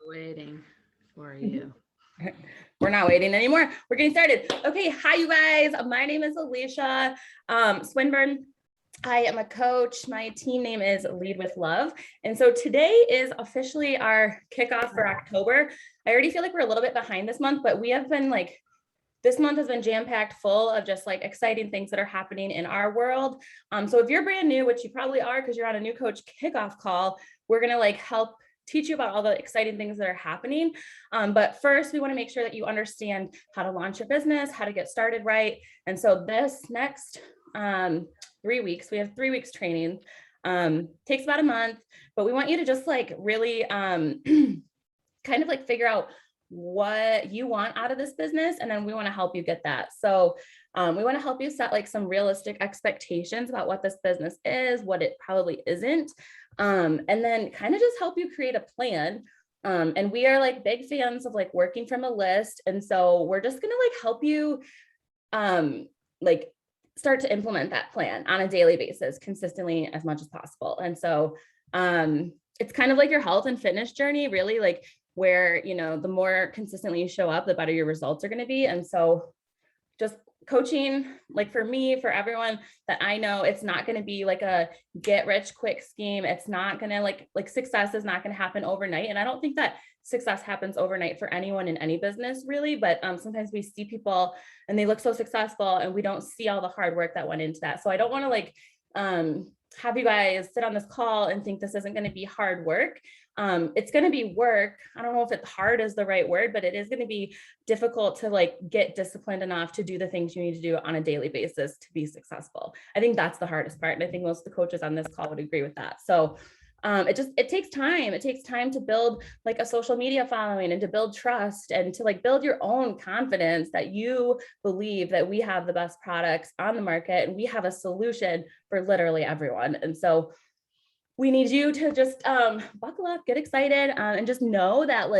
Waiting for you. We're not waiting anymore. We're getting started. Okay. Hi, you guys. My name is Alicia Swinburne. I am a coach. My team name is Lead with Love. And so today is officially our kickoff for October. I already feel like we're a little bit behind this month, but we have been this month has been jam-packed full of just like exciting things that are happening in our world. So if you're brand new, which you probably are because you're on a new coach kickoff call, we're going to help teach you about all the exciting things that are happening. But first, we want to make sure that you understand how to launch your business, how to get started right. And so this next 3 weeks, we have 3 weeks training, takes about a month, but we want you to just really kind of figure out what you want out of this business. And then we want to help you get that. So we want to help you set some realistic expectations about what this business is, what it probably isn't. And then kind of just help you create a plan. And we are big fans of working from a list. And so we're just going to help you start to implement that plan on a daily basis, consistently as much as possible. And so it's kind of like your health and fitness journey, really, where, the more consistently you show up, the better your results are going to be. And so just coaching, for me, for everyone that I know, it's not going to be a get rich quick scheme. It's not going to success is not going to happen overnight. And I don't think that success happens overnight for anyone in any business, really. But sometimes we see people and they look so successful and we don't see all the hard work that went into that. So I don't want to have you guys sit on this call and think this isn't going to be hard work. It's going to be work. I don't know if it's hard is the right word, but it is going to be difficult to get disciplined enough to do the things you need to do on a daily basis to be successful. I think that's the hardest part. And I think most of the coaches on this call would agree with that. So it takes time. It takes time to build a social media following and to build trust and to build your own confidence that you believe that we have the best products on the market and we have a solution for literally everyone. And so we need you to just buckle up, get excited, and just know that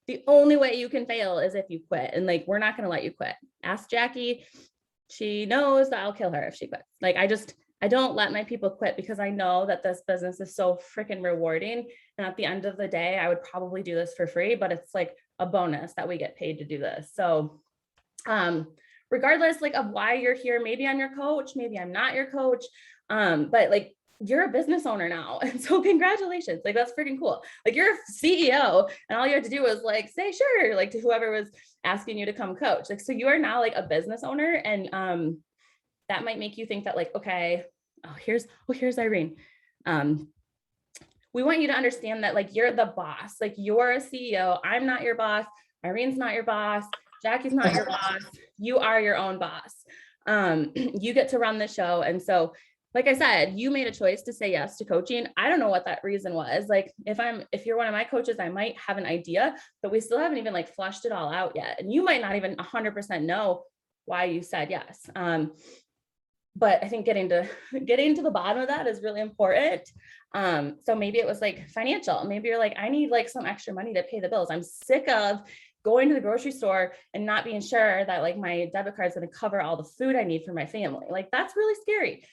the only way you can fail is if you quit. And we're not going to let you quit. Ask Jackie. She knows that I'll kill her if she quits. I don't let my people quit because I know that this business is so freaking rewarding. And at the end of the day, I would probably do this for free, but it's a bonus that we get paid to do this. So regardless of why you're here, maybe I'm your coach, maybe I'm not your coach, but you're a business owner now. And so congratulations. That's freaking cool. You're a CEO and all you had to do was say, sure, to whoever was asking you to come coach. So you are now a business owner. And that might make you think that okay, here's Irene. We want you to understand that you're the boss, you're a CEO. I'm not your boss. Irene's not your boss. Jackie's not your boss. You are your own boss. You get to run the show. And so, like I said, you made a choice to say yes to coaching. I don't know what that reason was. If you're one of my coaches, I might have an idea, but we still haven't even flushed it all out yet. And you might not even 100% know why you said yes. But I think getting to the bottom of that is really important. So maybe it was financial. Maybe you're I need some extra money to pay the bills. I'm sick of going to the grocery store and not being sure that my debit card is going to cover all the food I need for my family. That's really scary.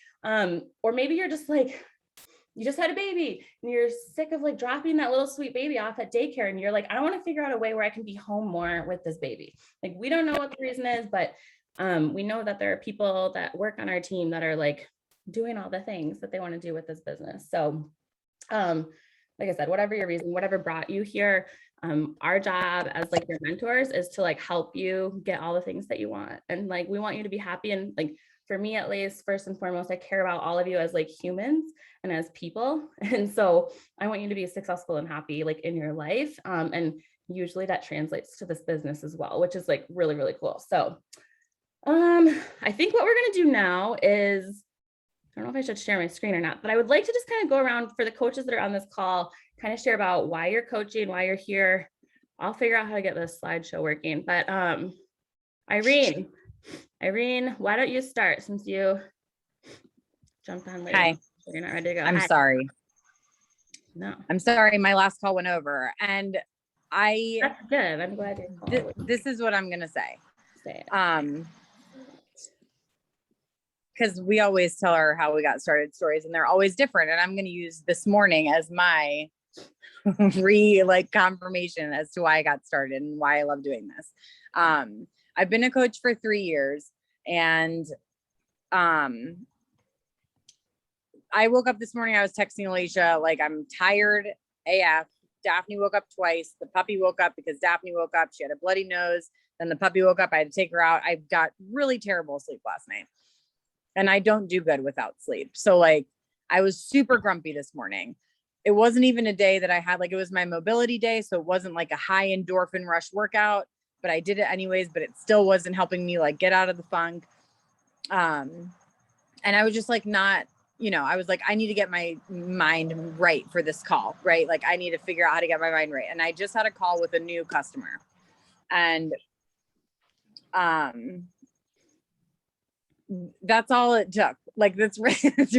Or maybe you're just you just had a baby and you're sick of dropping that little sweet baby off at daycare. And you're I want to figure out a way where I can be home more with this baby. We don't know what the reason is, but we know that there are people that work on our team that are doing all the things that they want to do with this business. So, like I said, whatever your reason, whatever brought you here, our job as your mentors is to help you get all the things that you want. And we want you to be happy. And for me, at least, first and foremost, I care about all of you as humans and as people. And so I want you to be successful and happy in your life. And usually that translates to this business as well, which is really, really cool. So I think what we're going to do now is, I don't know if I should share my screen or not, but I would like to just kind of go around for the coaches that are on this call, kind of share about why you're coaching, why you're here. I'll figure out how to get this slideshow working. But Irene, why don't you start since you jumped on later? Hi. You're not ready to go. I'm sorry. No. I'm sorry. My last call went over. And That's good. I'm glad you're calling. This is what I'm going to say. Say it. Because we always tell our how we got started stories and they're always different. And I'm going to use this morning as my confirmation as to why I got started and why I love doing this. I've been a coach for 3 years, and I woke up this morning, I was texting Alicia, like, I'm tired AF. Daphne woke up twice. The puppy woke up because Daphne woke up. She had a bloody nose. Then the puppy woke up. I had to take her out. I got really terrible sleep last night. And I don't do good without sleep. So like, I was super grumpy this morning. It wasn't even a day that I had, like, it was my mobility day. So it wasn't like a high endorphin rush workout, but I did it anyways, but it still wasn't helping me like get out of the funk. And I was just like, not, I was like, I need to get my mind right for this call, right? Like, I need to figure out how to get my mind right. And I just had a call with a new customer, and that's all it took. Like, that's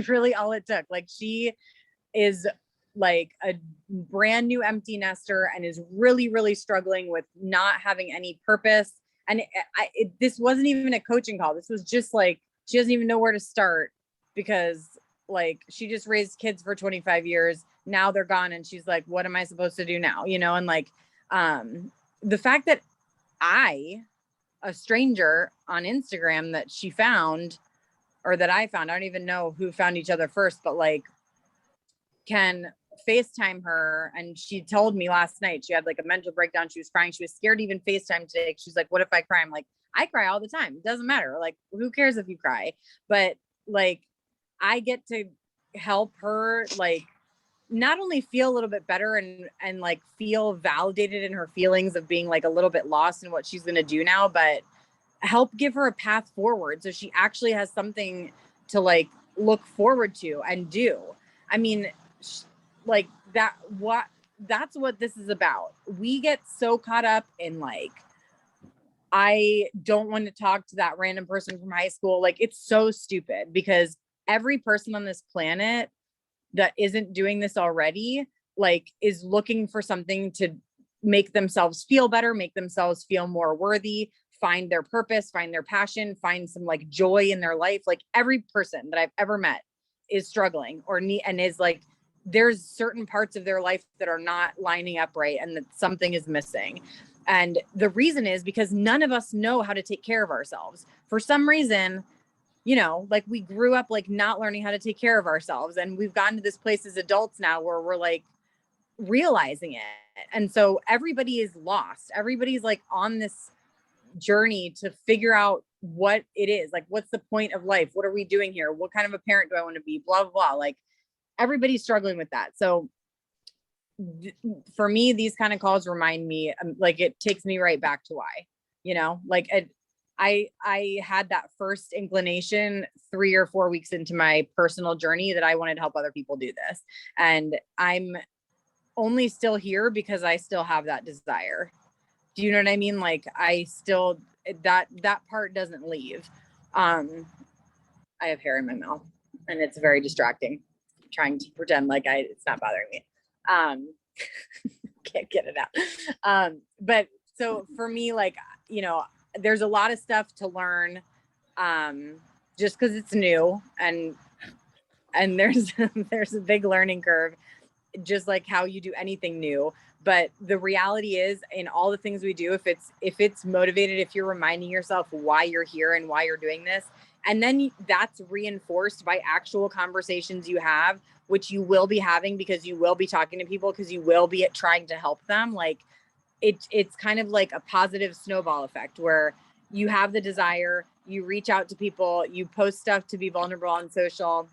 really all it took. Like, she is like a brand new empty nester and is really, really struggling with not having any purpose. And this wasn't even a coaching call. This was just like, she doesn't even know where to start, because like, she just raised kids for 25 years. Now they're gone. And she's like, what am I supposed to do now? And like, the fact that a stranger on Instagram that she found, or that I found, I don't even know who found each other first, but like, can FaceTime her. And she told me last night, she had like a mental breakdown. She was crying. She was scared to even FaceTime today. She's like, what if I cry? I'm like, I cry all the time. It doesn't matter. Like, who cares if you cry? But like, I get to help her, like, not only feel a little bit better and like feel validated in her feelings of being like a little bit lost in what she's going to do now, but help give her a path forward so she actually has something to like look forward to and do. I mean, like that's what this is about. We get so caught up in like, I don't want to talk to that random person from high school. Like, it's so stupid, because every person on this planet that isn't doing this already, like, is looking for something to make themselves feel better, make themselves feel more worthy, find their purpose, find their passion, find some like joy in their life. Like, every person that I've ever met is struggling and is like, there's certain parts of their life that are not lining up right, and that something is missing. And the reason is because none of us know how to take care of ourselves. For some reason, like, we grew up like not learning how to take care of ourselves. And we've gotten to this place as adults now where we're like realizing it. And so everybody is lost. Everybody's like on this journey to figure out what it is. Like, what's the point of life? What are we doing here? What kind of a parent do I want to be? Blah, blah, blah. Like, everybody's struggling with that. So for me, these kind of calls remind me, like, it takes me right back to why, like, I had that first inclination 3 or 4 weeks into my personal journey that I wanted to help other people do this. And I'm only still here because I still have that desire. Do you know what I mean? Like, I still, that part doesn't leave. I have hair in my mouth and it's very distracting, trying to pretend like it's not bothering me. Can't get it out. But so for me, like, there's a lot of stuff to learn, just because it's new, and there's a big learning curve, just like how you do anything new. But the reality is, in all the things we do, if it's motivated, if you're reminding yourself why you're here and why you're doing this, and then that's reinforced by actual conversations you have, which you will be having because you will be talking to people, because you will be trying to help them. Like, it's kind of like a positive snowball effect where you have the desire, you reach out to people, you post stuff to be vulnerable on social,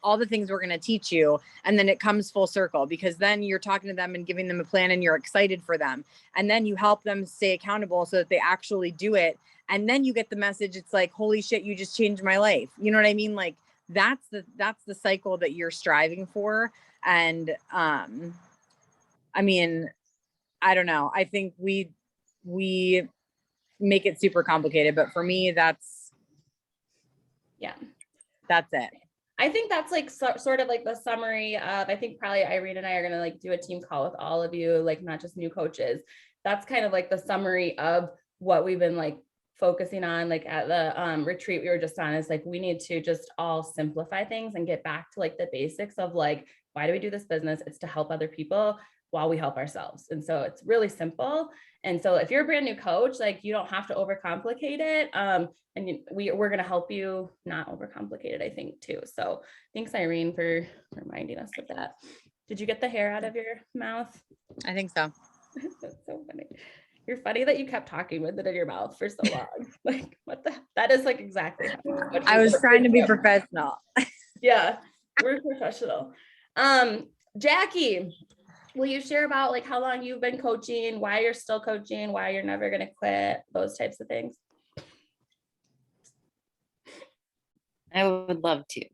all the things we're going to teach you. And then it comes full circle, because then you're talking to them and giving them a plan and you're excited for them. And then you help them stay accountable so that they actually do it. And then you get the message. It's like, holy shit, you just changed my life. You know what I mean? Like, that's the cycle that you're striving for. And, I mean, I don't know. I think we make it super complicated, but for me, that's it. I think that's like sort of like the summary of, I think probably Irene and I are going to like do a team call with all of you, like not just new coaches. That's kind of like the summary of what we've been like focusing on, like at the retreat we were just on, is like, we need to just all simplify things and get back to like the basics of like why do we do this business? It's to help other people while we help ourselves. And so it's really simple. And so if you're a brand new coach, like you don't have to overcomplicate it. And we're going to help you not overcomplicate it, I think, too. So thanks, Irene, for reminding us of that. Did you get the hair out of your mouth? I think so. That's so funny. You're funny that you kept talking with it in your mouth for so long. Like, what the, that is like exactly how I was trying to be professional. Yeah, we're professional. Jackie, will you share about like how long you've been coaching, why you're still coaching, why you're never going to quit, those types of things? I would love to.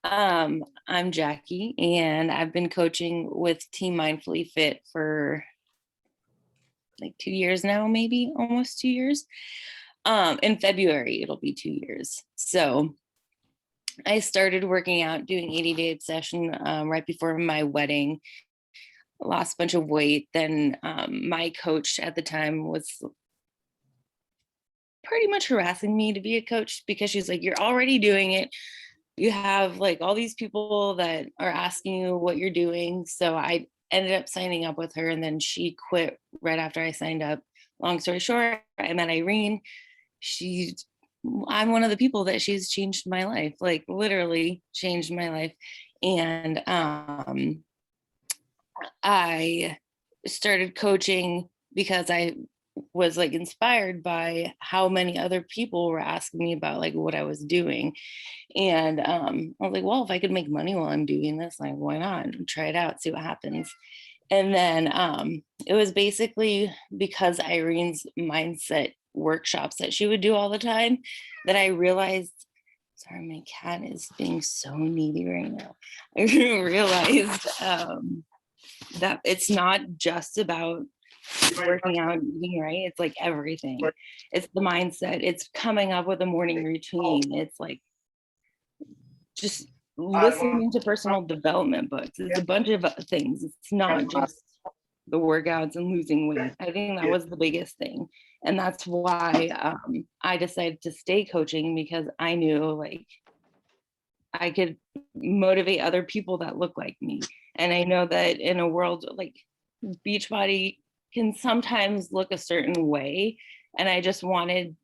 I'm Jackie, and I've been coaching with Team Mindfully Fit for like 2 years now, maybe almost 2 years. In February, it'll be 2 years. So I started working out, doing 80-day obsession right before my wedding. Lost a bunch of weight. Then my coach at the time was pretty much harassing me to be a coach because she's like, you're already doing it. You have like all these people that are asking you what you're doing. So I ended up signing up with her, and then she quit right after I signed up. Long story short, I met Irene. I'm one of the people that she's changed my life, like literally changed my life. And I started coaching because I was like inspired by how many other people were asking me about like what I was doing. And I was like, well, if I could make money while I'm doing this, like, why not? Try it out, see what happens. And then it was basically because Irene's mindset workshops that she would do all the time that I realized, sorry, my cat is being so needy right now. I realized that it's not just about working out and eating right. It's like everything. It's the mindset. It's coming up with a morning routine. It's like just listening to personal development books. It's a bunch of things. It's not just the workouts and losing weight. I think that was the biggest thing. And that's why I decided to stay coaching, because I knew like I could motivate other people that look like me. And I know that in a world like Beachbody can sometimes look a certain way. And I just wanted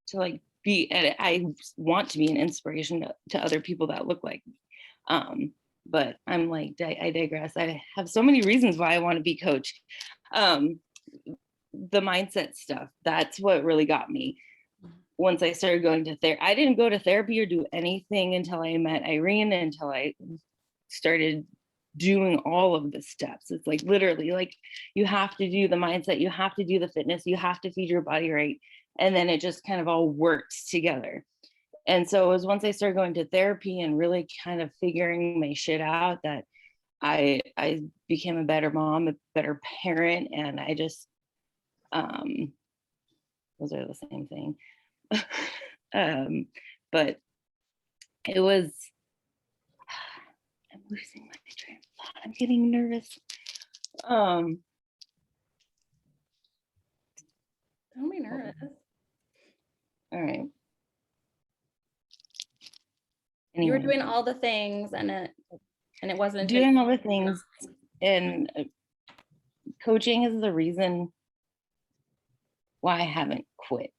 to like I want to be an inspiration to other people that look like me. But I'm like, I digress. I have so many reasons why I want to be coached. The mindset stuff, that's what really got me. Once I started going to therapy, I didn't go to therapy or do anything until I met Irene, until I started doing all of the steps. It's like literally like you have to do the mindset, you have to do the fitness, you have to feed your body right. And then it just kind of all works together. And so it was once I started going to therapy and really kind of figuring my shit out that I became a better mom, a better parent. And I just, those are the same thing. But it was, I'm losing my train of thought. I'm getting nervous. Don't be nervous. All right. You were Anyway, doing all the things, and it wasn't until doing all the things, and coaching is the reason why I haven't quit.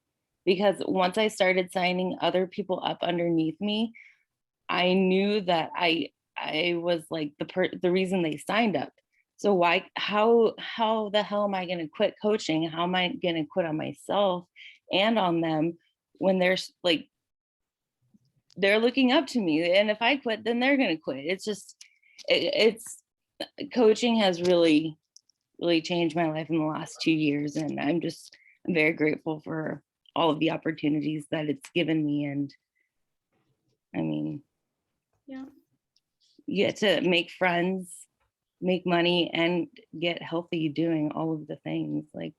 Because once I started signing other people up underneath me, I knew that I was like the reason they signed up. So how the hell am I going to quit coaching? How am I going to quit on myself and on them when there's like, they're looking up to me, and if I quit, then they're going to quit. It's just, it's coaching has really, really changed my life in the last 2 years. And I'm very grateful for all of the opportunities that it's given me. And I mean, yeah, you get to make friends, make money, and get healthy doing all of the things. Like,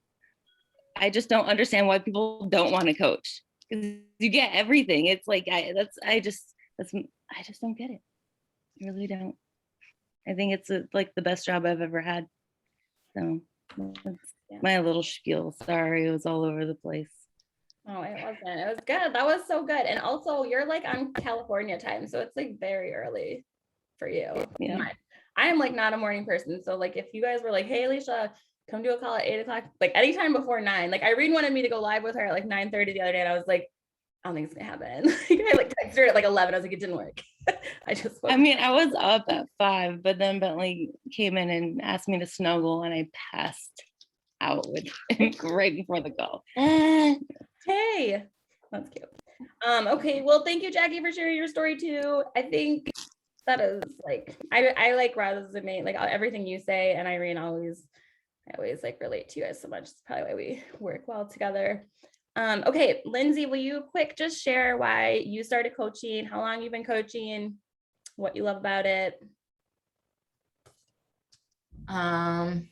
I just don't understand why people don't want to coach, because you get everything. It's like, I just don't get it. I really don't. I think it's like the best job I've ever had. So that's my little spiel. Sorry, it was all over the place. Oh, it wasn't. It was good. That was so good. And also, you're like on California time, so it's like very early for you. Yeah. I am like not a morning person. So like if you guys were like, hey Alicia, come do a call at 8:00, like anytime before 9. Like Irene wanted me to go live with her at like 9:30 the other day, and I was like, I don't think it's gonna happen. I like texted her at like 11. I was like, it didn't work. I mean, I was up at 5, but then Bentley came in and asked me to snuggle, and I passed out with right before the call. Hey, that's cute. Okay, well, thank you, Jackie, for sharing your story too. I think that is like I like resonate like everything you say, and Irene I always like relate to you guys so much. It's probably why we work well together. Okay, Lindsay, will you quick just share why you started coaching, how long you've been coaching, what you love about it? I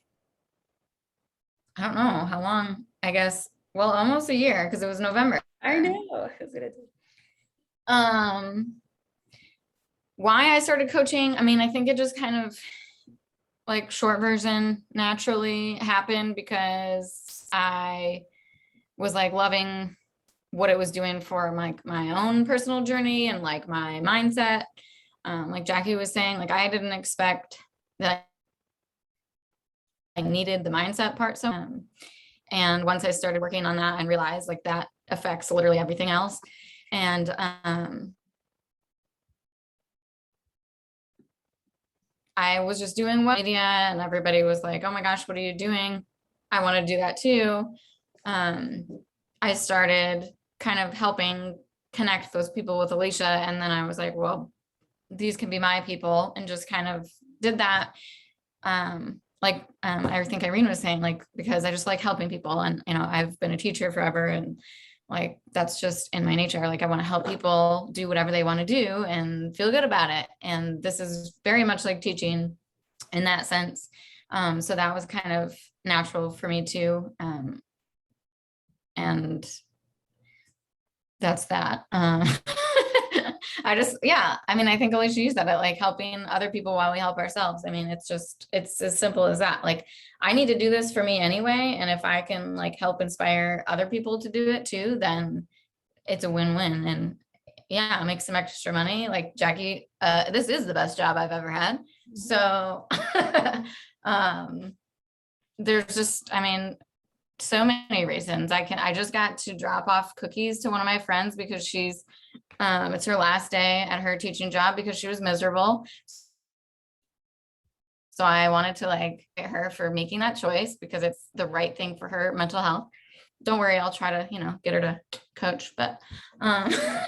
don't know how long, I guess, well, almost a year because it was November. I know. I was gonna do. Why I started coaching, I mean, I think it just kind of like short version naturally happened because I was like loving what it was doing for my own personal journey and like my mindset. Like Jackie was saying, like I didn't expect that I needed the mindset part. So, and once I started working on that and realized like that affects literally everything else. And I was just doing media and everybody was like, oh my gosh, what are you doing? I want to do that too. I started kind of helping connect those people with Alicia. And then I was like, well, these can be my people, and just kind of did that. I think Irene was saying, like, because I just like helping people, and, you know, I've been a teacher forever, and like, that's just in my nature. Like, I want to help people do whatever they want to do and feel good about it. And this is very much like teaching in that sense. So that was kind of natural for me too. And that's that. I mean, I think Alicia used that, like helping other people while we help ourselves. I mean, it's as simple as that. Like, I need to do this for me anyway. And if I can like help inspire other people to do it too, then it's a win-win. And yeah, make some extra money. Like Jackie, this is the best job I've ever had. So there's just, I mean, so many reasons. I just got to drop off cookies to one of my friends because she's it's her last day at her teaching job because she was miserable. So I wanted to like get her for making that choice because it's the right thing for her mental health. Don't worry, I'll try to, get her to coach, but but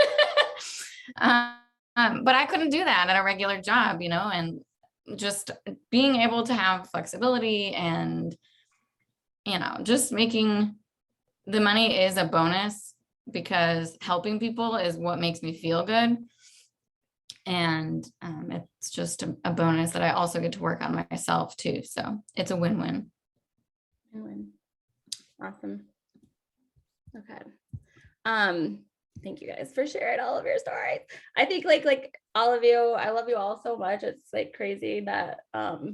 I couldn't do that at a regular job, and just being able to have flexibility and just making the money is a bonus because helping people is what makes me feel good. And it's just a bonus that I also get to work on myself too. So it's a win-win. Win-win. Awesome. Okay. Thank you guys for sharing all of your stories. I think like all of you, I love you all so much. It's like crazy that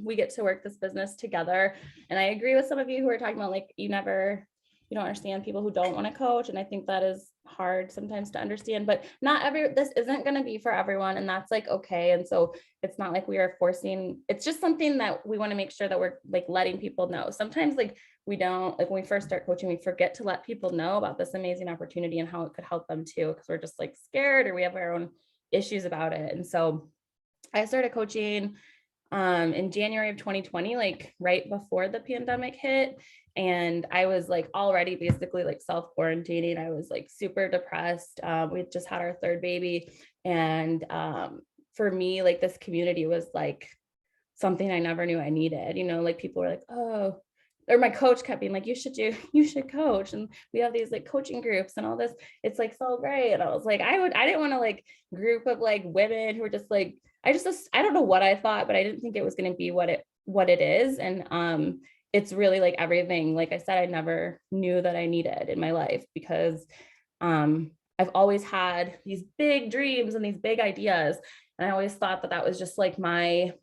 we get to work this business together. And I agree with some of you who are talking about like you don't understand people who don't want to coach. And I think that is hard sometimes to understand, but this isn't going to be for everyone. And that's like, okay. And so it's not like we are forcing, it's just something that we want to make sure that we're like letting people know. Sometimes like we don't, like when we first start coaching, we forget to let people know about this amazing opportunity and how it could help them too. Cause we're just like scared or we have our own issues about it. And so I started coaching in January of 2020, like right before the pandemic hit. And I was like already basically like self-quarantining. I was like super depressed. We just had our third baby. And for me, like this community was like something I never knew I needed, like people were like, oh, or my coach kept being like, you should coach. And we have these like coaching groups and all this. It's like so great. And I was like, I didn't want to like group of like women who were just like, I don't know what I thought, but I didn't think it was going to be what it is. And it's really like everything, like I said, I never knew that I needed in my life because I've always had these big dreams and these big ideas. And I always thought that was just like my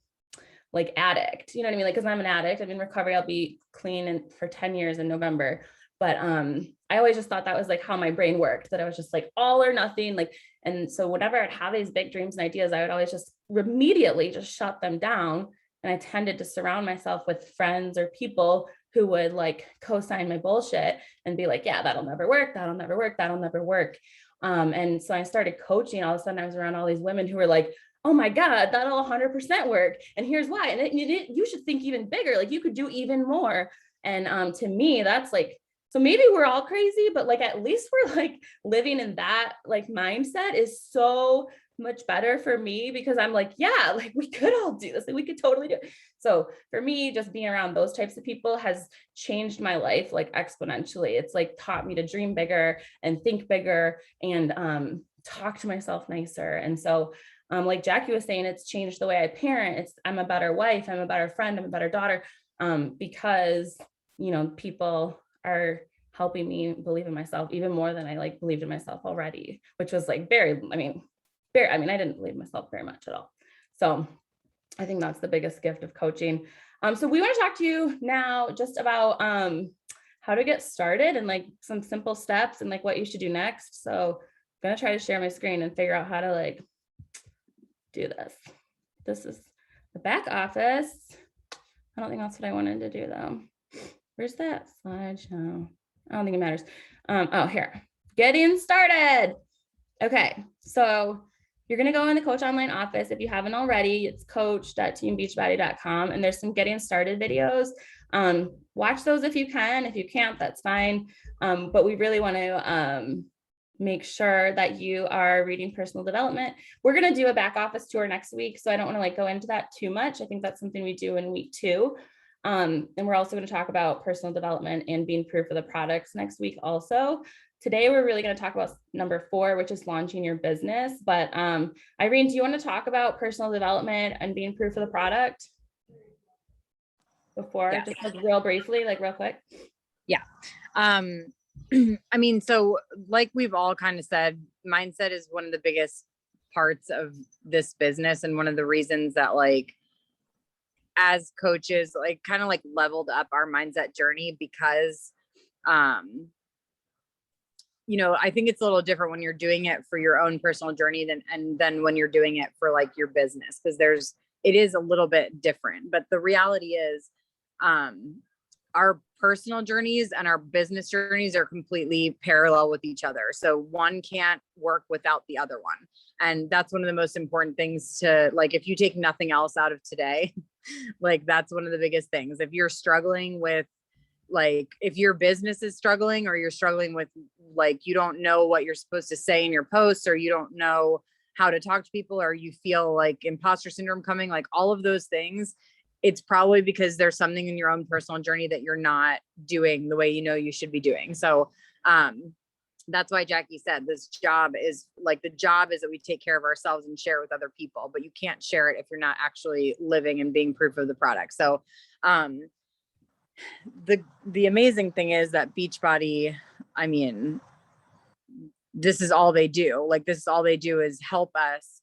like addict, you know what I mean? Like, cause I'm an addict, I'm in recovery, I'll be clean for 10 years in November. But I always just thought that was like how my brain worked, that I was just like all or nothing. Like, and so whenever I'd have these big dreams and ideas, I would always just immediately just shut them down And I tended to surround myself with friends or people who would like co-sign my bullshit and be like, yeah, that'll never work. That'll never work. That'll never work. And so I started coaching. All of a sudden I was around all these women who were like, oh my God, that'll 100% work. And here's why. And you should think even bigger. Like you could do even more. And to me, that's like, so maybe we're all crazy, but like, at least we're like living in that like mindset is so much better for me, because I'm like, yeah, like we could all do this. Like, we could totally do it. So for me, just being around those types of people has changed my life like exponentially. It's like taught me to dream bigger and think bigger and talk to myself nicer. And so like Jackie was saying, it's changed the way I parent. I'm a better wife. I'm a better friend. I'm a better daughter, because, you know, people are helping me believe in myself even more than I like believed in myself already, which was like I didn't believe in myself very much at all. So I think that's the biggest gift of coaching. So we want to talk to you now just about how to get started and like some simple steps and like what you should do next. So I'm going to try to share my screen and figure out how to like do this. This is the back office. I don't think that's what I wanted to do though. Where's that slideshow? I don't think it matters. Oh, here, getting started. Okay, so you're going to go in the Coach Online office. If you haven't already, it's coach.teambeachbody.com. And there's some getting started videos. Watch those if you can. If you can't, that's fine. But we really want to make sure that you are reading personal development. We're going to do a back office tour next week, so I don't want to like go into that too much. I think that's something we do in week 2. And we're also going to talk about personal development and being proof of the products next week also. Today, we're really going to talk about number 4, which is launching your business. But Irene, do you want to talk about personal development and being proof of the product before? Yes. Just like real briefly, like real quick. Yeah. I mean, so like we've all kind of said, mindset is one of the biggest parts of this business. And one of the reasons that like, as coaches, like kind of like leveled up our mindset journey because, you know, I think it's a little different when you're doing it for your own personal journey than when you're doing it for like your business, because it is a little bit different. But the reality is, our personal journeys and our business journeys are completely parallel with each other. So one can't work without the other one. And that's one of the most important things to like, if you take nothing else out of today, like that's one of the biggest things. If you're struggling with like, if your business is struggling or you're struggling with like, you don't know what you're supposed to say in your posts, or you don't know how to talk to people, or you feel like imposter syndrome coming, like all of those things, it's probably because there's something in your own personal journey that you're not doing the way you know you should be doing. So that's why Jackie said the job is that we take care of ourselves and share it with other people, but you can't share it if you're not actually living and being proof of the product. So the amazing thing is that Beachbody, I mean, this is all they do. Like this is all they do is help us.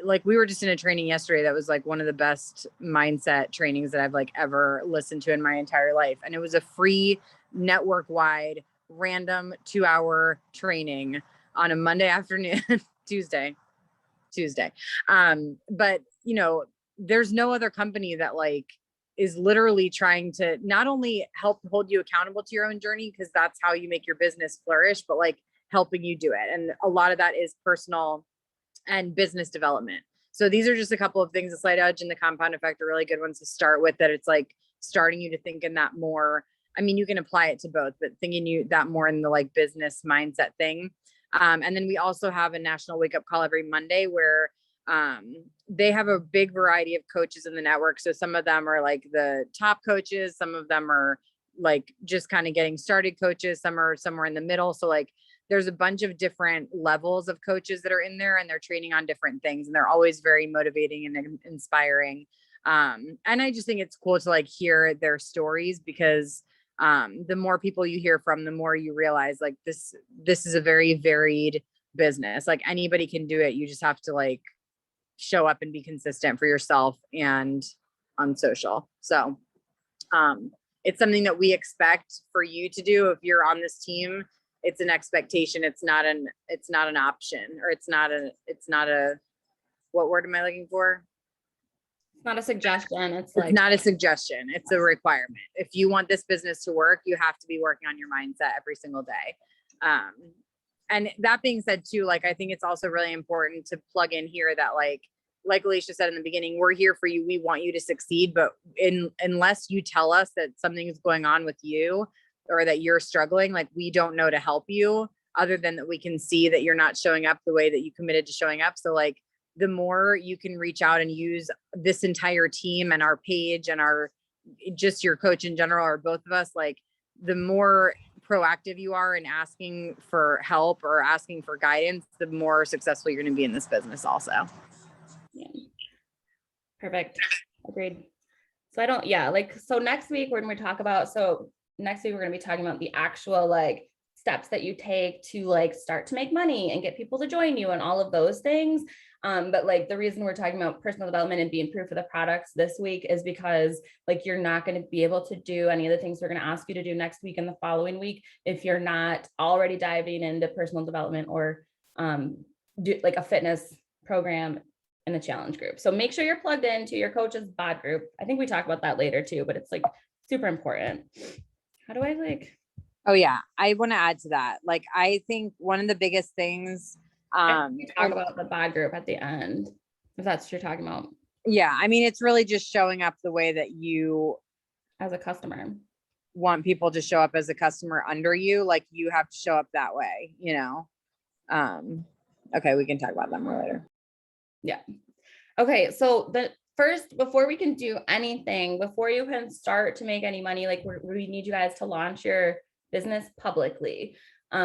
Like we were just in a training yesterday that was like one of the best mindset trainings that I've like ever listened to in my entire life. And it was a free network wide random 2-hour training on a Monday afternoon, Tuesday. But you know, there's no other company that like is literally trying to not only help hold you accountable to your own journey, because that's how you make your business flourish, but like helping you do it. And a lot of that is personal and business development. So these are just a couple of things. The Slight Edge and the Compound Effect are really good ones to start with, that it's like starting you to think in that more, I mean, you can apply it to both, but thinking you that more in the like business mindset thing. And then we also have a national wake up call every Monday where they have a big variety of coaches in the network. So some of them are like the top coaches. Some of them are like just kind of getting started coaches. Some are somewhere in the middle. So like there's a bunch of different levels of coaches that are in there, and they're training on different things, and they're always very motivating and inspiring. And I just think it's cool to like hear their stories, because the more people you hear from, the more you realize like this is a very varied business. Like anybody can do it. You just have to like show up and be consistent for yourself and on social. So it's something that we expect for you to do. If you're on this team, it's an expectation. It's not an option, or it's not a, what word am I looking for? It's not a suggestion. It's It's not a suggestion. It's a requirement. If you want this business to work, you have to be working on your mindset every single day. And that being said too, like, I think it's also really important to plug in here that like Alicia said in the beginning, we're here for you. We want you to succeed, but unless you tell us that something is going on with you or that you're struggling, like, we don't know to help you other than that we can see that you're not showing up the way that you committed to showing up. So like, the more you can reach out and use this entire team and our page and just your coach in general, or both of us, like, the more proactive you are in asking for help or asking for guidance, the more successful you're going to be in this business also. Yeah. Perfect. Agreed. So so next week we're going to talk about, next week we're going to be talking about the actual like steps that you take to like start to make money and get people to join you and all of those things. But like the reason we're talking about personal development and being proof of the products this week is because like you're not going to be able to do any of the things we're going to ask you to do next week and the following week if you're not already diving into personal development or do like a fitness program in a challenge group. So make sure you're plugged into your coach's bod group. I think we talk about that later too, but it's like super important. How do I like? Oh yeah, I want to add to that. Like, I think one of the biggest things, we talk about the bod group at the end, if that's what you're talking about. Yeah, I mean, it's really just showing up the way that you as a customer want people to show up as a customer under you. Like, you have to show up that way, you know? Okay, we can talk about that more later. Yeah. Okay. So before we can do anything, before you can start to make any money, like we need you guys to launch your business publicly,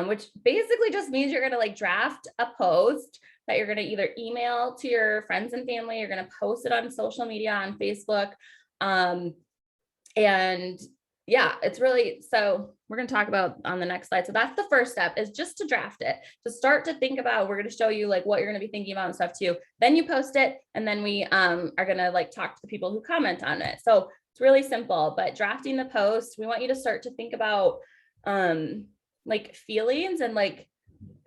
which basically just means you're going to like draft a post that you're going to either email to your friends and family, you're going to post it on social media, on Facebook. And yeah, it's really, so we're going to talk about on the next slide. So that's the first step, is just to draft it, to start to think about, we're going to show you like what you're going to be thinking about and stuff too. Then you post it. And then we are going to like talk to the people who comment on it. So it's really simple, but drafting the post, we want you to start to think about like feelings, and like,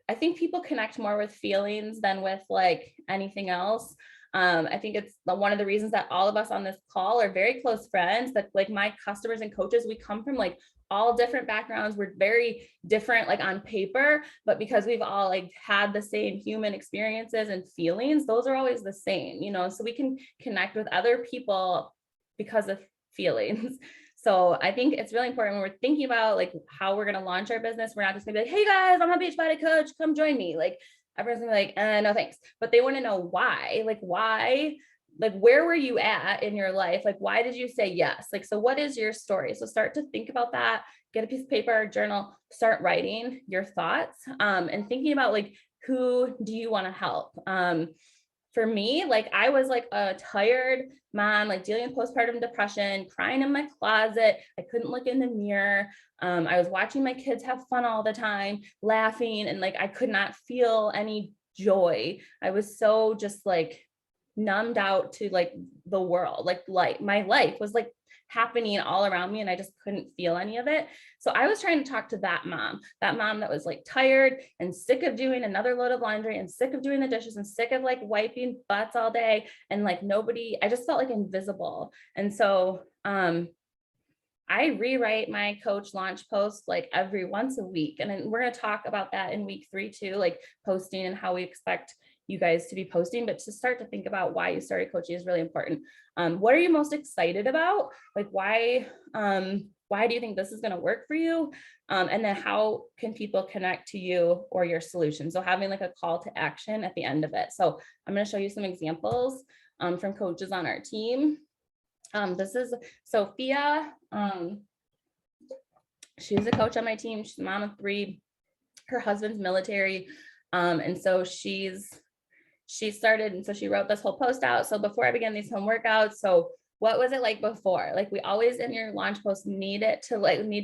I think people connect more with feelings than with like anything else. I think it's one of the reasons that all of us on this call are very close friends, that like my customers and coaches, we come from like all different backgrounds. We're very different, like on paper, but because we've all like had the same human experiences and feelings, those are always the same, you know, so we can connect with other people because of feelings. So I think it's really important when we're thinking about like how we're going to launch our business. We're not just gonna be like, hey guys, I'm a Beachbody coach, come join me. Like, everyone's gonna be like, no, thanks. But they want to know why, like, where were you at in your life? Like, why did you say yes? Like, so what is your story? So start to think about that, get a piece of paper or journal, start writing your thoughts, and thinking about like, who do you want to help? For me, like I was like a tired mom, like dealing with postpartum depression, crying in my closet. I couldn't look in the mirror. I was watching my kids have fun all the time, laughing, and like I could not feel any joy. I was so just like numbed out to like the world, like my life was like happening all around me and I just couldn't feel any of it. So I was trying to talk to that mom that was like tired and sick of doing another load of laundry and sick of doing the dishes and sick of like wiping butts all day. And like I just felt like invisible. And so I rewrite my coach launch posts like every once a week. And then we're going to talk about that in week 3 too, like posting and how we expect you guys to be posting, but to start to think about why you started coaching is really important. What are you most excited about? Like, why do you think this is going to work for you? And then how can people connect to you or your solution? So having like a call to action at the end of it. So I'm going to show you some examples from coaches on our team. This is Sophia. She's a coach on my team. She's a mom of 3. Her husband's military. And so she started, and so she wrote this whole post out. So before I began these home workouts, so what was it like before? Like we always in your launch post need to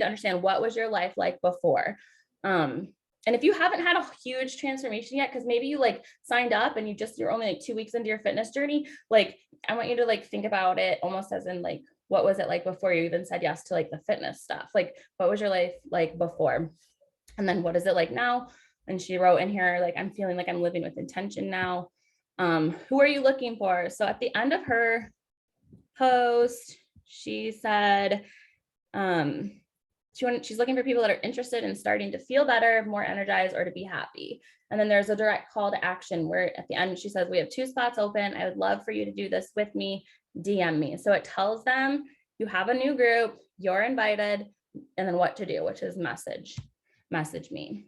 understand what was your life like before. And if you haven't had a huge transformation yet, because maybe you like signed up and you're only like 2 weeks into your fitness journey, like I want you to like think about it almost as in like, what was it like before you even said yes to like the fitness stuff? Like, what was your life like before? And then what is it like now? And she wrote in here, like, I'm feeling like I'm living with intention now. Who are you looking for? So at the end of her post. She said, she's looking for people that are interested in starting to feel better, more energized, or to be happy. And then there's a direct call to action where at the end she says, we have 2 spots open. I would love for you to do this with me. DM me. So it tells them you have a new group, you're invited, and then what to do, which is message me.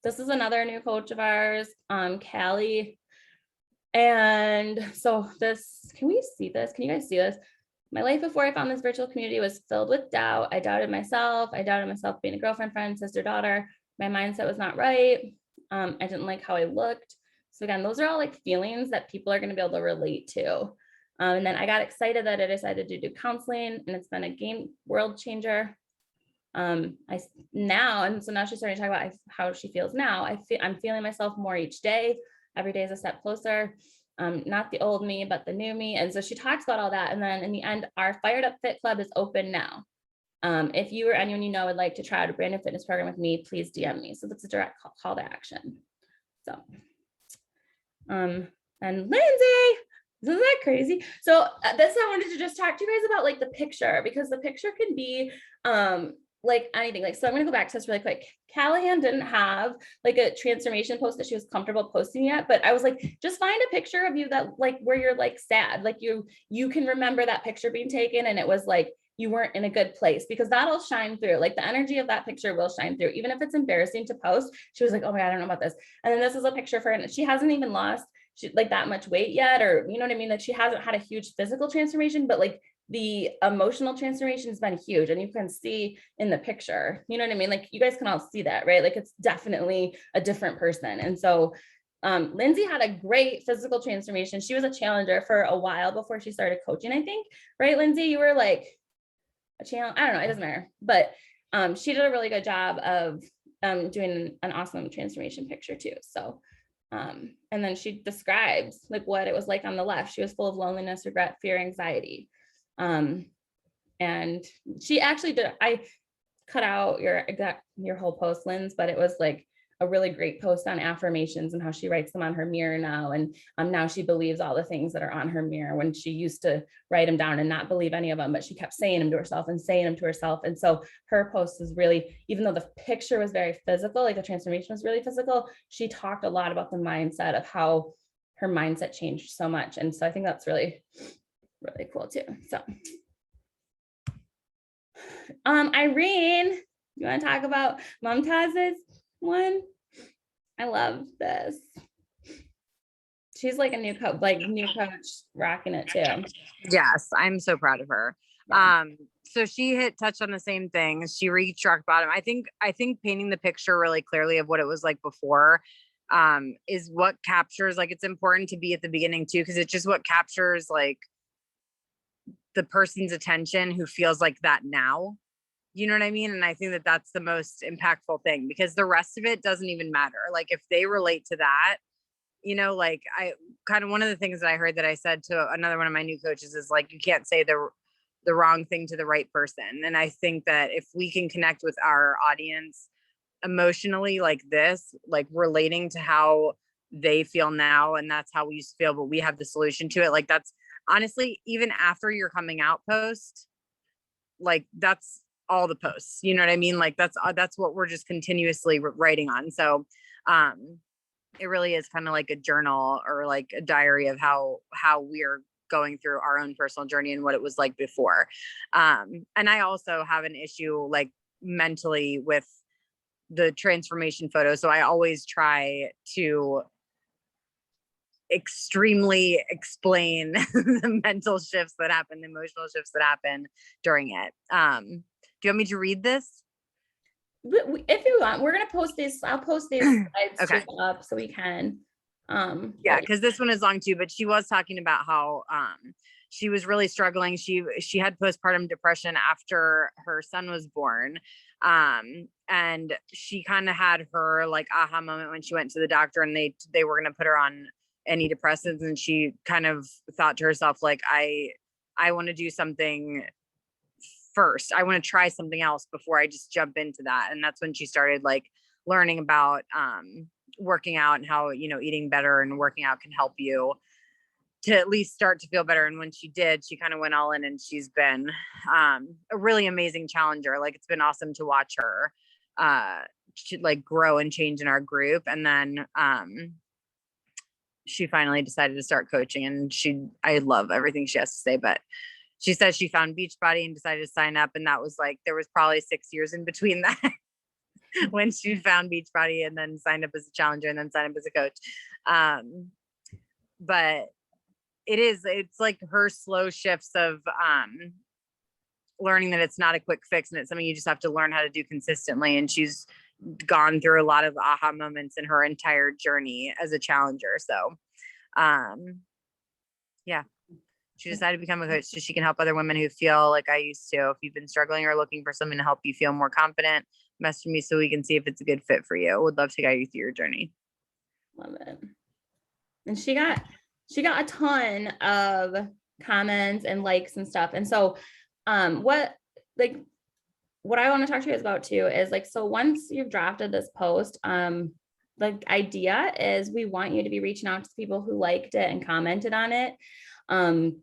This is another new coach of ours, Callie. And so this, can we see this? Can you guys see this? My life before I found this virtual community was filled with doubt. I doubted myself. I doubted myself being a girlfriend, friend, sister, daughter. My mindset was not right. I didn't like how I looked. So again, those are all like feelings that people are going to be able to relate to. And then I got excited that I decided to do counseling, and it's been a game world changer. And so now she's starting to talk about how she feels now. I'm feeling myself more each day. Every day is a step closer. Not the old me, but the new me. And so she talks about all that. And then in the end, our Fired Up Fit Club is open now. If you or anyone you know would like to try out a brand new fitness program with me, please DM me. So that's a direct call to action. So, and Lindsay, isn't that crazy? So this, I wanted to just talk to you guys about like the picture, because the picture can be like anything. Like, so I'm going to go back to this really quick. Callahan didn't have like a transformation post that she was comfortable posting yet, but I was like, just find a picture of you that like where you're like sad, like you can remember that picture being taken and it was like you weren't in a good place, because that'll shine through. Like the energy of that picture will shine through, even if it's embarrassing to post. She was like, oh my God, I don't know about this. And then this is a picture for her, and she hasn't even lost like that much weight yet, or you know what I mean? Like she hasn't had a huge physical transformation, but like the emotional transformation has been huge, and you can see in the picture, you know what I mean? Like you guys can all see that, right? Like it's definitely a different person. And so Lindsay had a great physical transformation. She was a challenger for a while before she started coaching, I think, right? Lindsay, you were like a challenge. I don't know, it doesn't matter, but she did a really good job of doing an awesome transformation picture too. So and then she describes like what it was like on the left. She was full of loneliness, regret, fear, anxiety. And she actually did, I cut out your whole post, Linz, but it was like a really great post on affirmations and how she writes them on her mirror now. And now she believes all the things that are on her mirror, when she used to write them down and not believe any of them, but she kept saying them to herself and saying them to herself. And so her post is really, even though the picture was very physical, like the transformation was really physical, she talked a lot about the mindset of how her mindset changed so much. And so I think that's really, really cool too. So Irene, you want to talk about Mumtaz's one? I love this. She's like a new coach, rocking it too. Yes, I'm so proud of her. Yeah. So she touched on the same thing. She reached rock bottom. I think painting the picture really clearly of what it was like before is what captures, like, it's important to be at the beginning too, because it's just what captures like the person's attention who feels like that now. You know what I mean? And I think that that's the most impactful thing, because the rest of it doesn't even matter. Like if they relate to that, you know, like I kind of, one of the things that I heard that I said to another one of my new coaches is like, you can't say the wrong thing to the right person. And I think that if we can connect with our audience emotionally like this, like relating to how they feel now, and that's how we used to feel, but we have the solution to it. Like that's honestly, even after your coming out post, like that's all the posts, you know what I mean? Like that's what we're just continuously writing on. So it really is kind of like a journal or like a diary of how we're going through our own personal journey and what it was like before. And I also have an issue like mentally with the transformation photo. So I always try to extremely explain the mental shifts that happen, the emotional shifts that happen during it. Do you want me to read this? If you want, we're gonna post these. I'll post these slides Okay. up so we can. Yeah, because this one is long too. But she was talking about how she was really struggling. She had postpartum depression after her son was born, and she kind of had her like aha moment when she went to the doctor and they were gonna put her on antidepressants, and she kind of thought to herself like, I want to do something first. I want to try something else before I just jump into that. And that's when she started like learning about working out and how, you know, eating better and working out can help you to at least start to feel better. And when she did, she kind of went all in, and she's been a really amazing challenger. Like, it's been awesome to watch her like grow and change in our group. And then she finally decided to start coaching, and I love everything she has to say, but she says she found Beachbody and decided to sign up. And that was like, there was probably 6 years in between that when she found Beachbody and then signed up as a challenger and then signed up as a coach. But it's like her slow shifts of learning that it's not a quick fix, and it's something you just have to learn how to do consistently. And she's gone through a lot of aha moments in her entire journey as a challenger. So yeah, she decided to become a coach so she can help other women who feel like I used to. If you've been struggling or looking for something to help you feel more confident, message me so we can see if it's a good fit for you. Would love to guide you through your journey. Love it. And she got a ton of comments and likes and stuff. And so what I want to talk to you guys about too is like, so once you've drafted this post, the idea is we want you to be reaching out to people who liked it and commented on it. And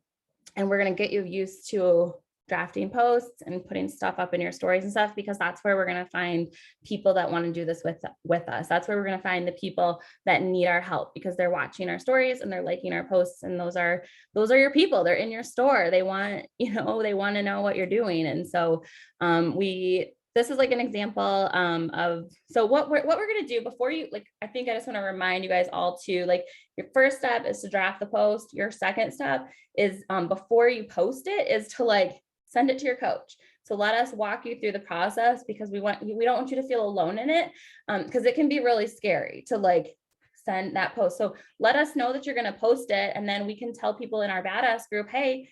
we're going to get you used to drafting posts and putting stuff up in your stories and stuff, because that's where we're going to find people that want to do this with us. That's where we're going to find the people that need our help, because they're watching our stories and they're liking our posts. And those are your people. They're in your store. They want to know what you're doing. And so this is like an example of, so what we're going to do before you, like, I think I just want to remind you guys all to, like, your first step is to draft the post. Your second step is before you post it is to like send it to your coach. So let us walk you through the process, because we don't want you to feel alone in it, because it can be really scary to like send that post. So let us know that you're going to post it, and then we can tell people in our badass group, hey,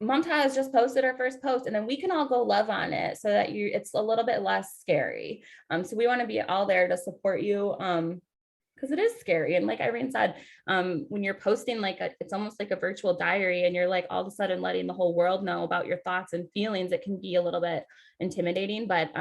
Mumtaz just posted her first post, and then we can all go love on it so that it's a little bit less scary. So we want to be all there to support you, because it is scary. And like Irene said, when you're posting, like it's almost like a virtual diary, and you're like all of a sudden letting the whole world know about your thoughts and feelings, it can be a little bit intimidating. But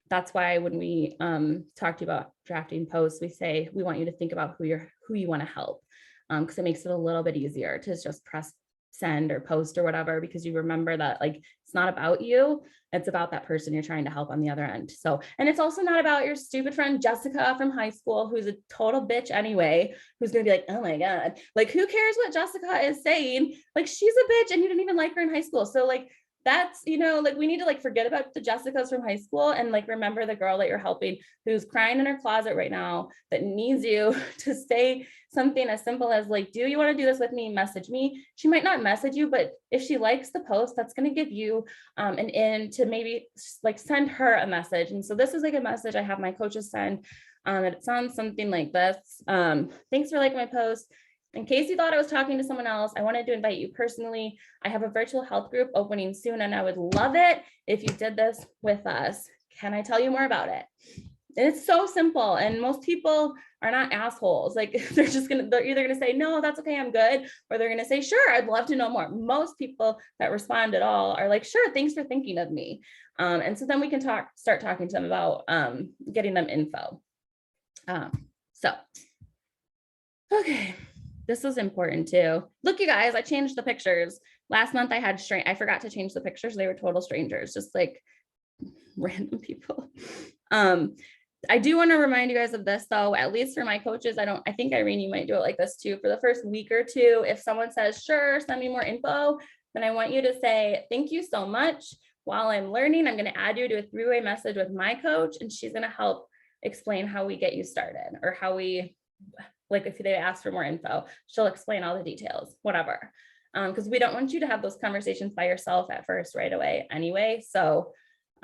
that's why when we talk to you about drafting posts, we say we want you to think about who you want to help, because it makes it a little bit easier to just press send or post or whatever, because you remember that like it's not about you, it's about that person you're trying to help on the other end. So, and it's also not about your stupid friend Jessica from high school, who's a total bitch anyway, who's gonna be like, oh my god, like who cares what Jessica is saying, like she's a bitch and you didn't even like her in high school. So like that's, like we need to like forget about the Jessicas from high school and like remember the girl that you're helping, who's crying in her closet right now, that needs you to say something as simple as like, do you want to do this with me? Message me. She might not message you, but if she likes the post, that's going to give you an in to maybe like send her a message. And so this is like a message I have my coaches send. It sounds something like this. Thanks for liking my post. In case you thought I was talking to someone else, I wanted to invite you personally. I have a virtual health group opening soon, and I would love it if you did this with us. Can I tell you more about it? And it's so simple. And most people are not assholes. Like they're either going to say, no, that's okay, I'm good. Or they're going to say, sure, I'd love to know more. Most people that respond at all are like, sure, thanks for thinking of me. And so then we can start talking to them about getting them info. Okay. This was important too. Look, you guys, I changed the pictures. Last month I forgot to change the pictures. They were total strangers, just like random people. I do want to remind you guys of this though, at least for my coaches. I think Irene, you might do it like this too. For the first week or two, if someone says, sure, send me more info, then I want you to say, thank you so much. While I'm learning, I'm going to add you to a three-way message with my coach, and she's going to help explain how we get you started, or how we, like if they ask for more info, she'll explain all the details, whatever. Because we don't want you to have those conversations by yourself at first right away anyway. So,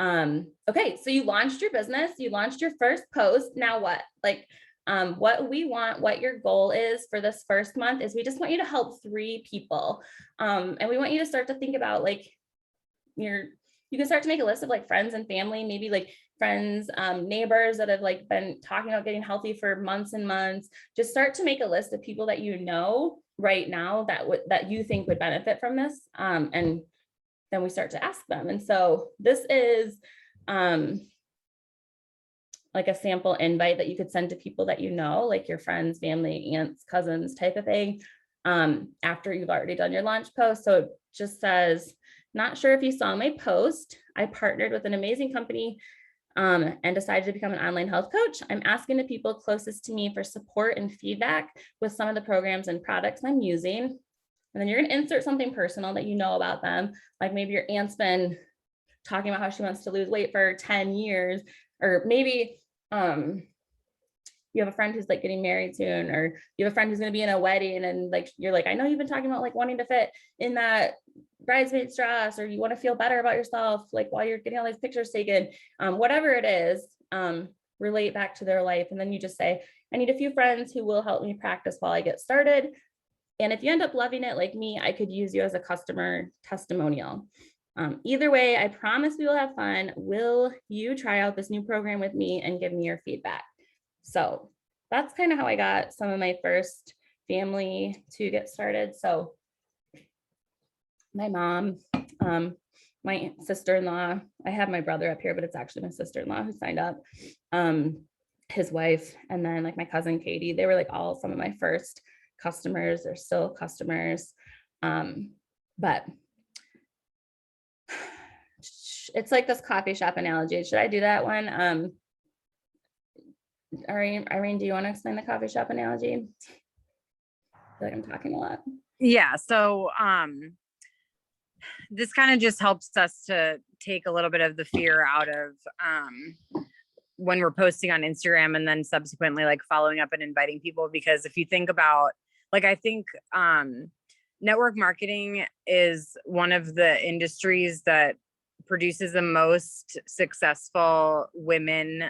okay, so you launched your business, you launched your first post. Now what? Like, what your goal is for this first month is we just want you to help 3 people. And we want you to start to think about like you can start to make a list of like friends and family, maybe like friends, neighbors that have like been talking about getting healthy for months and months. Just start to make a list of people that you know right now that you think would benefit from this. And then we start to ask them. And so this is like a sample invite that you could send to people that you know, like your friends, family, aunts, cousins type of thing. after you've already done your launch post. So it just says, not sure if you saw my post. I partnered with an amazing company and decided to become an online health coach. I'm asking the people closest to me for support and feedback with some of the programs and products I'm using. And then you're going to insert something personal that you know about them. Like maybe your aunt's been talking about how she wants to lose weight for 10 years, or maybe you have a friend who's like getting married soon, or you have a friend who's going to be in a wedding and like you're like, I know you've been talking about like wanting to fit in that bridesmaid's dress, or you want to feel better about yourself like while you're getting all these pictures taken, whatever it is, relate back to their life. And then you just say, I need a few friends who will help me practice while I get started. And if you end up loving it like me, I could use you as a customer testimonial. Either way, I promise we will have fun. Will you try out this new program with me and give me your feedback? So that's kind of how I got some of my first family to get started. So my mom, my sister-in-law, I have my brother up here, but it's actually my sister-in-law who signed up, his wife, and then like my cousin Katie, they were like all some of my first customers. They're still customers. But it's like this coffee shop analogy. Should I do that one? Irene, do you want to explain the coffee shop analogy? I feel like I'm talking a lot. Yeah. So this kind of just helps us to take a little bit of the fear out of when we're posting on Instagram and then subsequently like following up and inviting people. Because if you think about, like, I think network marketing is one of the industries that produces the most successful women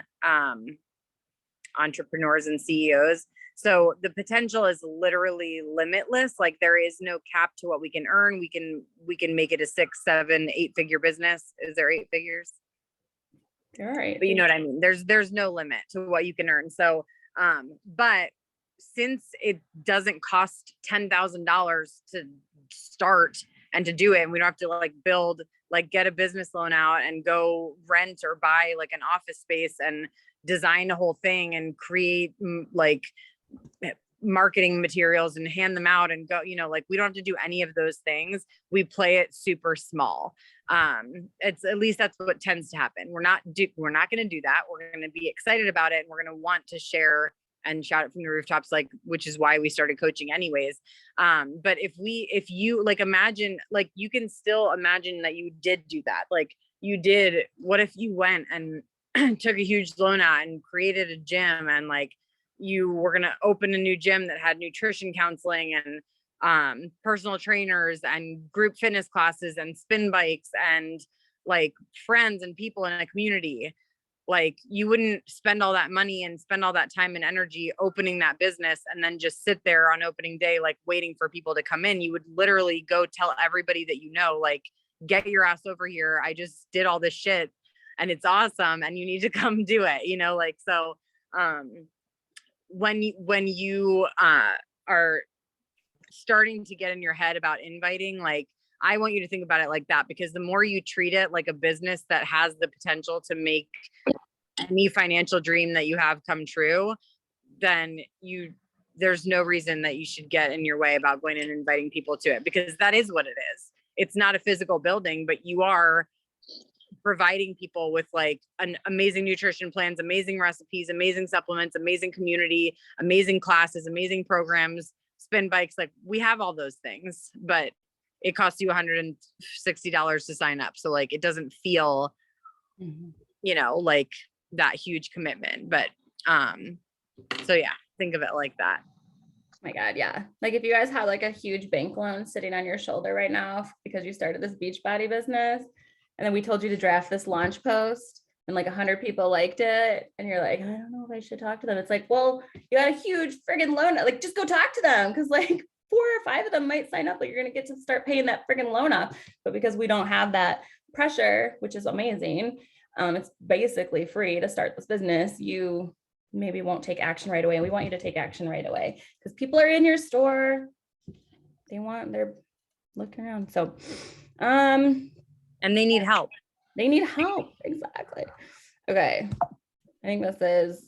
entrepreneurs and CEOs. So the potential is literally limitless. Like there is no cap to what we can earn. We can make it a 6, 7, 8-figure business. Is there 8 figures? All right. But you know what I mean? There's no limit to what you can earn. So, but since it doesn't cost $10,000 to start and to do it, and we don't have to like build, like get a business loan out and go rent or buy like an office space and design a whole thing and create like marketing materials and hand them out and go, you know, like we don't have to do any of those things. We play it super small. It's at least that's what tends to happen. We're not going to do that. We're going to be excited about it. And we're going to want to share and shout it from the rooftops, like, which is why we started coaching anyways. But if you like, imagine, like, you can still imagine that you did do that. Like you did, what if you went and took a huge loan out and created a gym, and like you were going to open a new gym that had nutrition counseling and personal trainers and group fitness classes and spin bikes and like friends and people in a community. Like you wouldn't spend all that money and spend all that time and energy opening that business and then just sit there on opening day, like waiting for people to come in. You would literally go tell everybody that you know, like, get your ass over here. I just did all this shit and it's awesome and you need to come do it, you know, like, so when you are starting to get in your head about inviting, like, I want you to think about it like that, because the more you treat it like a business that has the potential to make any financial dream that you have come true, then there's no reason that you should get in your way about going and inviting people to it, because that is what it is. It's not a physical building, but you are providing people with like an amazing nutrition plans, amazing recipes, amazing supplements, amazing community, amazing classes, amazing programs, spin bikes. Like we have all those things, but it costs you $160 to sign up. So like, it doesn't feel, you know, like that huge commitment, but, so yeah, think of it like that. Oh my God. Yeah. Like if you guys had like a huge bank loan sitting on your shoulder right now because you started this Beachbody business, and then we told you to draft this launch post and like 100 people liked it, and you're like, I don't know if I should talk to them. It's like, well, you got a huge friggin' loan. Like just go talk to them. Cause like 4 or 5 of them might sign up, but you're going to get to start paying that friggin' loan off. But because we don't have that pressure, which is amazing, it's basically free to start this business. You maybe won't take action right away. And we want you to take action right away because people are in your store. They're looking around. So, And they need help. They need help. Exactly. Okay. I think this is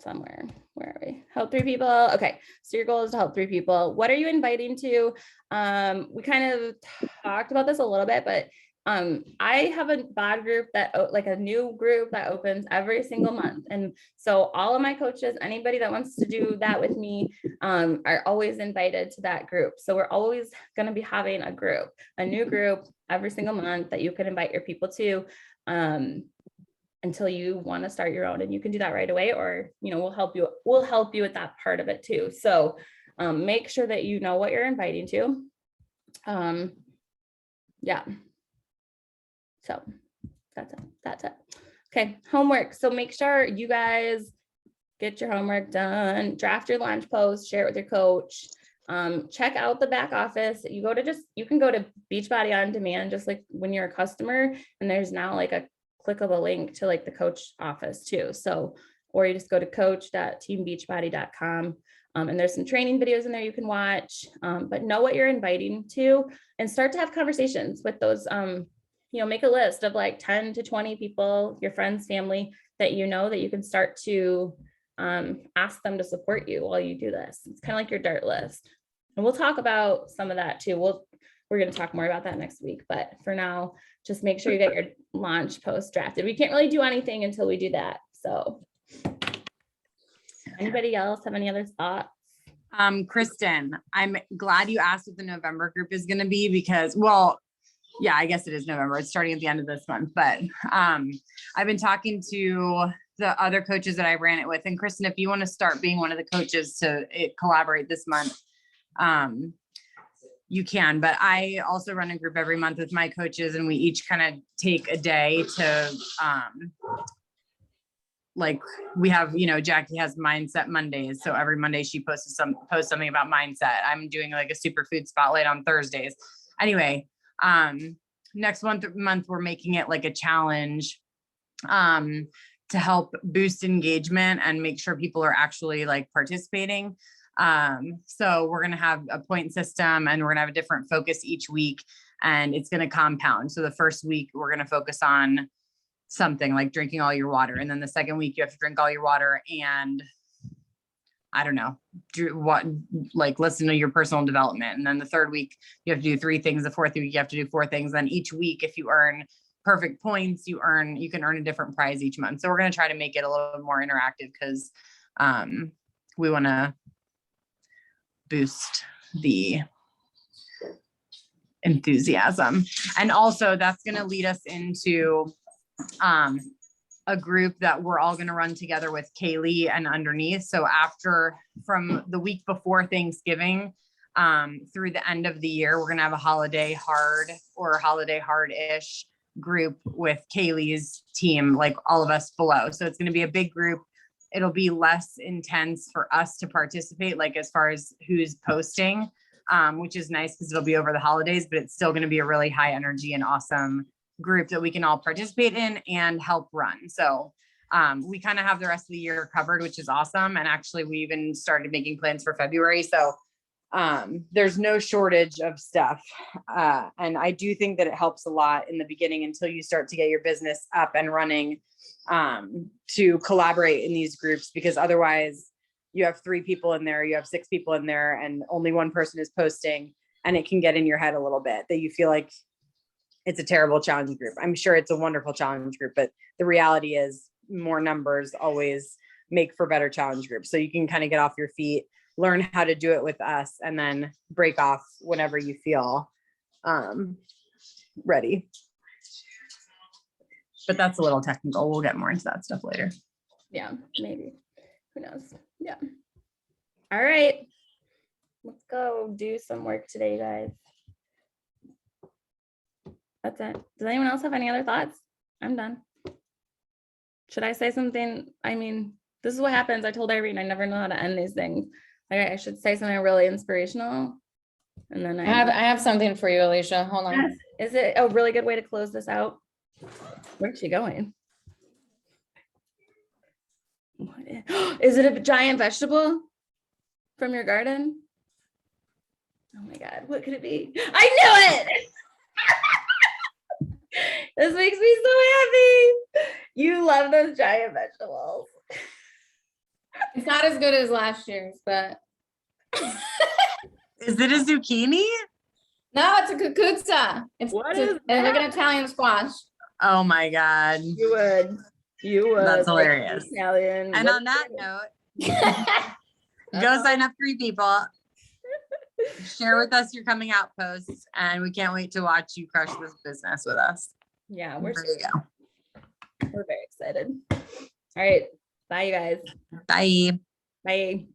somewhere. where are we? Help 3 people. Okay. So your goal is to help 3 people. What are you inviting to? We kind of talked about this a little bit, but I have a bod group that like a new group that opens every single month. And so all of my coaches, anybody that wants to do that with me, are always invited to that group. So we're always going to be having a new group every single month that you can invite your people to, until you want to start your own, and you can do that right away, or, you know, we'll help you with that part of it too. So make sure that you know what you're inviting to. Yeah. So that's it. Okay. Homework. So make sure you guys get your homework done, draft your launch post, share it with your coach. Check out the back office. You can go to Beachbody on demand, just like when you're a customer, and there's now like a clickable link to like the coach office too. So, or you just go to coach.teambeachbody.com. And there's some training videos in there you can watch, but know what you're inviting to and start to have conversations with those, make a list of like 10 to 20 people, your friends, family, that you know that you can start to ask them to support you while you do this. It's kind of like your DART list. And we'll talk about some of that too. We're going to talk more about that next week, but for now, just make sure you get your launch post drafted. We can't really do anything until we do that. So anybody else have any other thoughts? Kristen, I'm glad you asked what the November group is going to be because, well, yeah, I guess it is November. It's starting at the end of this month, but I've been talking to the other coaches that I ran it with. And Kristen, if you want to start being one of the coaches to collaborate this month, you can, but I also run a group every month with my coaches, and we each kind of take a day to, like we have, Jackie has Mindset Mondays. So every Monday she posts something about mindset. I'm doing like a superfood spotlight on Thursdays. Anyway, next month we're making it like a challenge, to help boost engagement and make sure people are actually like participating. So we're going to have a point system, and we're going to have a different focus each week, and it's going to compound. So the first week we're going to focus on something like drinking all your water. And then the second week you have to drink all your water and I don't know, listen to your personal development. And then the third week you have to do 3 things. The fourth week you have to do 4 things. Then each week, if you earn perfect points, you can earn a different prize each month. So we're going to try to make it a little bit more interactive because we want to boost the enthusiasm. And also that's going to lead us into a group that we're all going to run together with Kaylee and underneath. So from the week before Thanksgiving through the end of the year, we're going to have a holiday hard or holiday hard-ish group with Kaylee's team, like all of us below. So it's going to be a big group. It'll be less intense for us to participate, like as far as who's posting, which is nice because it'll be over the holidays, but it's still going to be a really high energy and awesome group that we can all participate in and help run. So we kind of have the rest of the year covered, which is awesome. And actually we even started making plans for February. So there's no shortage of stuff. And I do think that it helps a lot in the beginning until you start to get your business up and running, to collaborate in these groups, because otherwise you have 3 people in there, you have 6 people in there, and only one person is posting, and it can get in your head a little bit that you feel like it's a terrible challenge group. I'm sure it's a wonderful challenge group, but the reality is more numbers always make for better challenge groups. So you can kind of get off your feet, learn how to do it with us, and then break off whenever you feel ready. But that's a little technical. We'll get more into that stuff later. Yeah, maybe. Who knows? Yeah. All right. Let's go do some work today, guys. That's it. Does anyone else have any other thoughts? I'm done. Should I say something? I mean, this is what happens. I told Irene I never know how to end these things. Like I should say something really inspirational. And then I have something for you, Alicia. Hold on. Yes. Is it a really good way to close this out? Where's she going? Is it a giant vegetable from your garden? Oh my God, what could it be? I knew it! This makes me so happy. You love those giant vegetables. It's not as good as last year's, but Is it a zucchini? no, it's a cucuzza. It's What it's is like an that? Italian squash. Oh my God. You would. That's like, hilarious. Italian. And What on that is note, go sign up 3 people. Share with us your coming out posts, and we can't wait to watch you crush this business with us. Yeah, There you go. we're very excited. All right. Bye, you guys. Bye. Bye.